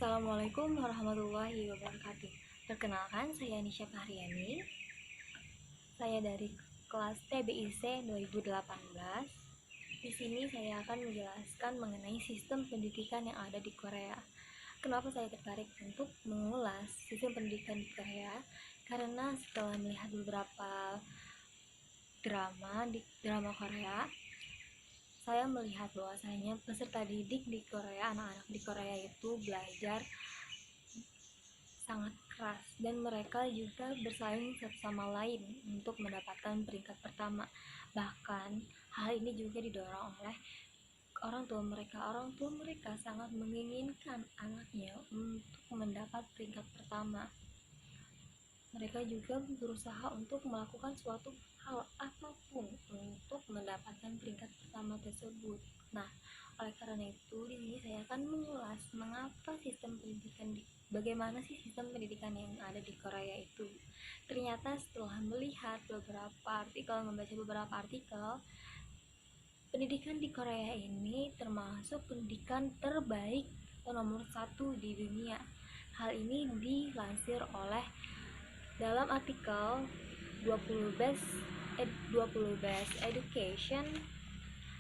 Assalamualaikum warahmatullahi wabarakatuh. Perkenalkan, saya Nisha Fahriani. Saya dari kelas TBIC 2018. Di sini saya akan menjelaskan mengenai sistem pendidikan yang ada di Korea. Kenapa saya tertarik untuk mengulas sistem pendidikan di Korea? Karena setelah melihat beberapa drama Korea, saya melihat bahwasanya peserta didik di Korea, anak-anak di Korea itu belajar sangat keras dan mereka juga bersaing satu sama lain untuk mendapatkan peringkat pertama. Bahkan hal ini juga didorong oleh orang tua mereka. Orang tua mereka sangat menginginkan anaknya untuk mendapat peringkat pertama. Mereka juga berusaha untuk melakukan suatu hal apapun untuk mendapatkan peringkat pertama tersebut. Nah, oleh karena itu di sini saya akan mengulas mengapa bagaimana sih sistem pendidikan yang ada di Korea itu. Ternyata setelah melihat membaca beberapa artikel, pendidikan di Korea ini termasuk pendidikan terbaik atau nomor satu di dunia. Hal ini dilansir oleh dalam artikel 20 best education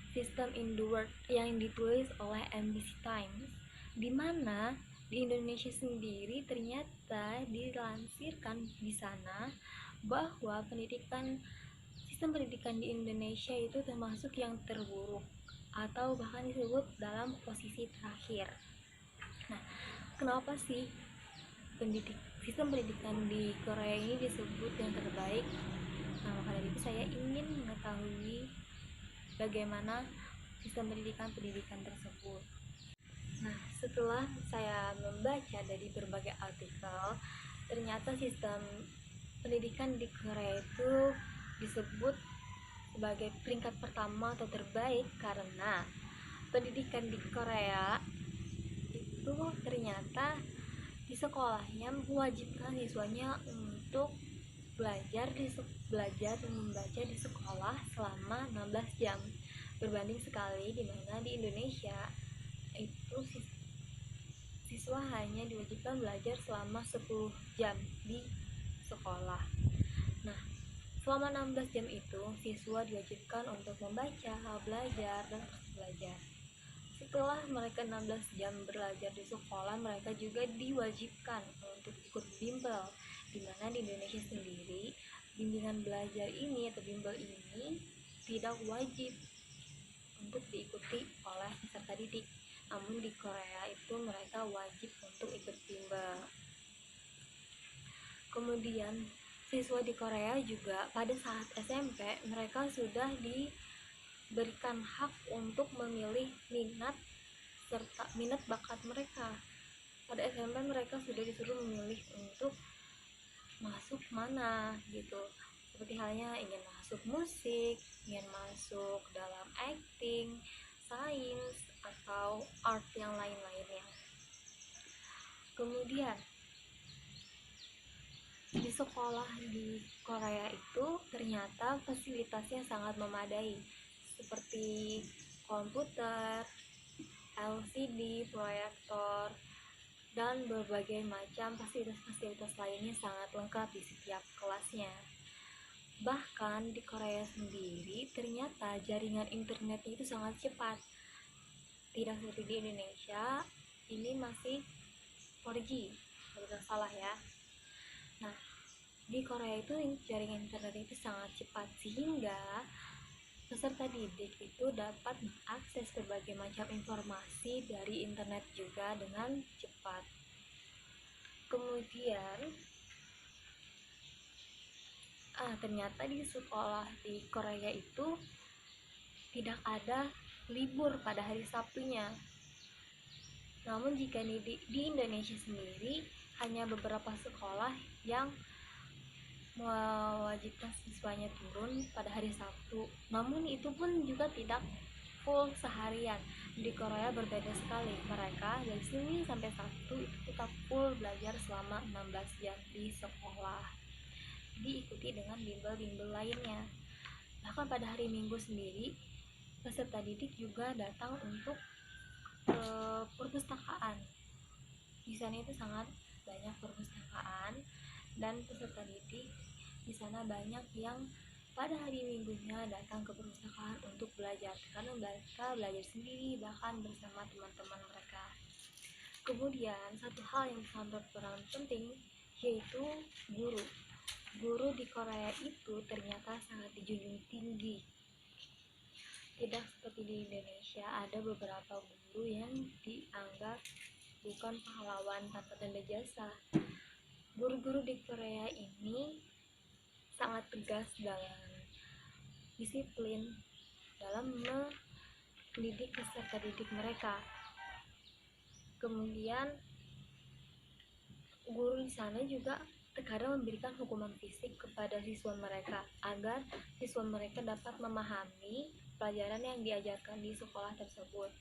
system in the world yang ditulis oleh MBC Times, di mana di Indonesia sendiri ternyata dilansirkan di sana bahwa sistem pendidikan di Indonesia itu termasuk yang terburuk atau bahkan disebut dalam posisi terakhir. Nah, kenapa sih sistem pendidikan di Korea ini disebut yang terbaik? Nah, maka dari itu saya ingin mengetahui bagaimana sistem pendidikan tersebut. Nah, setelah saya membaca dari berbagai artikel, ternyata sistem pendidikan di Korea itu disebut sebagai peringkat pertama atau terbaik karena pendidikan di Korea itu ternyata di sekolahnya mewajibkan siswanya untuk belajar dan membaca di sekolah selama 16 jam, berbanding sekali di mana di Indonesia itu siswa hanya diwajibkan belajar selama 10 jam di sekolah. Nah, selama 16 jam itu siswa diwajibkan untuk membaca, belajar, dan terus belajar. Setelah mereka 16 jam belajar di sekolah, mereka juga diwajibkan untuk ikut bimbel, di mana di Indonesia sendiri bimbingan belajar ini atau bimbel ini tidak wajib untuk diikuti oleh peserta didik. Namun di Korea itu mereka wajib untuk ikut bimbel. Kemudian siswa di Korea juga pada saat SMP mereka sudah diberikan hak untuk memilih minat bakat mereka. Pada SMP mereka sudah disuruh memilih untuk masuk mana gitu, seperti halnya ingin masuk musik, ingin masuk dalam acting, sains, atau art yang lain-lainnya. Kemudian di sekolah di Korea itu ternyata fasilitasnya sangat memadai, seperti komputer, LCD, proyektor, dan berbagai macam fasilitas lainnya sangat lengkap di setiap kelasnya. Bahkan di Korea sendiri ternyata jaringan internetnya itu sangat cepat, tidak seperti di Indonesia. Ini masih 4G kalau tidak salah ya. Nah, di Korea itu jaringan internet itu sangat cepat sehingga peserta didik itu dapat mengakses berbagai macam informasi dari internet juga dengan cepat. Kemudian ternyata di sekolah di Korea itu tidak ada libur pada hari Sabtunya. Namun jika di Indonesia sendiri hanya beberapa sekolah yang mewajibkan siswanya turun pada hari Sabtu. Namun itu pun juga tidak full seharian. Di Korea berbeda sekali. Mereka dari Senin sampai Sabtu itu tetap full belajar selama 16 jam di sekolah, diikuti dengan bimbel-bimbel lainnya. Bahkan pada hari Minggu sendiri peserta didik juga datang untuk perpustakaan. Di sana itu sangat banyak perpustakaan dan peserta didik di sana banyak yang pada hari minggunya datang ke perpustakaan untuk belajar karena mereka belajar sendiri bahkan bersama teman-teman mereka. Kemudian satu hal yang sangat berperan penting yaitu guru. Guru di Korea itu ternyata sangat dijunjung tinggi. Tidak seperti di Indonesia, ada beberapa guru yang dianggap bukan pahlawan tanpa tanda jasa. Guru-guru di Korea ini sangat tegas dalam disiplin dalam mendidik peserta didik mereka. Kemudian guru di sana juga terkadang memberikan hukuman fisik kepada siswa mereka agar siswa mereka dapat memahami pelajaran yang diajarkan di sekolah tersebut.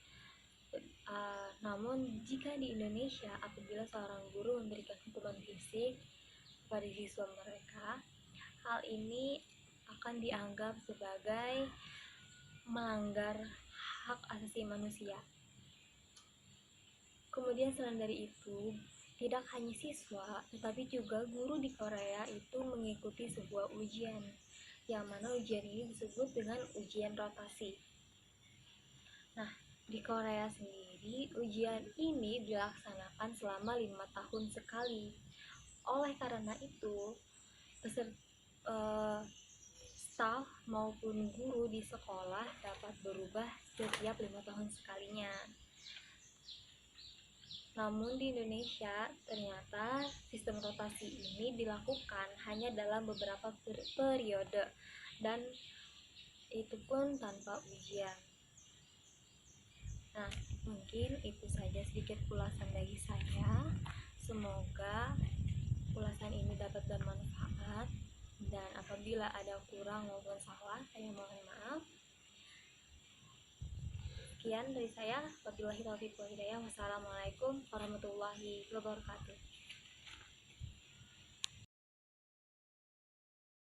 Namun jika di Indonesia apabila seorang guru memberikan hukuman fisik kepada siswa mereka, hal ini akan dianggap sebagai melanggar hak asasi manusia. Kemudian selain dari itu, tidak hanya siswa, tetapi juga guru di Korea itu mengikuti sebuah ujian, yang mana ujian ini disebut dengan ujian rotasi. Nah, di Korea sendiri, ujian ini dilaksanakan selama 5 tahun sekali. Oleh karena itu, staf maupun guru di sekolah dapat berubah setiap 5 tahun sekalinya. Namun di Indonesia ternyata sistem rotasi ini dilakukan hanya dalam beberapa periode dan itu pun tanpa ujian. Nah, mungkin itu saja sedikit ulasan dari saya. Semoga ulasan ini dapat bermanfaat dan apabila ada kurang maupun salah, saya mohon maaf. Sekian dari saya. Wabillahi taufiq wal hidayah. Wassalamualaikum warahmatullahi wabarakatuh.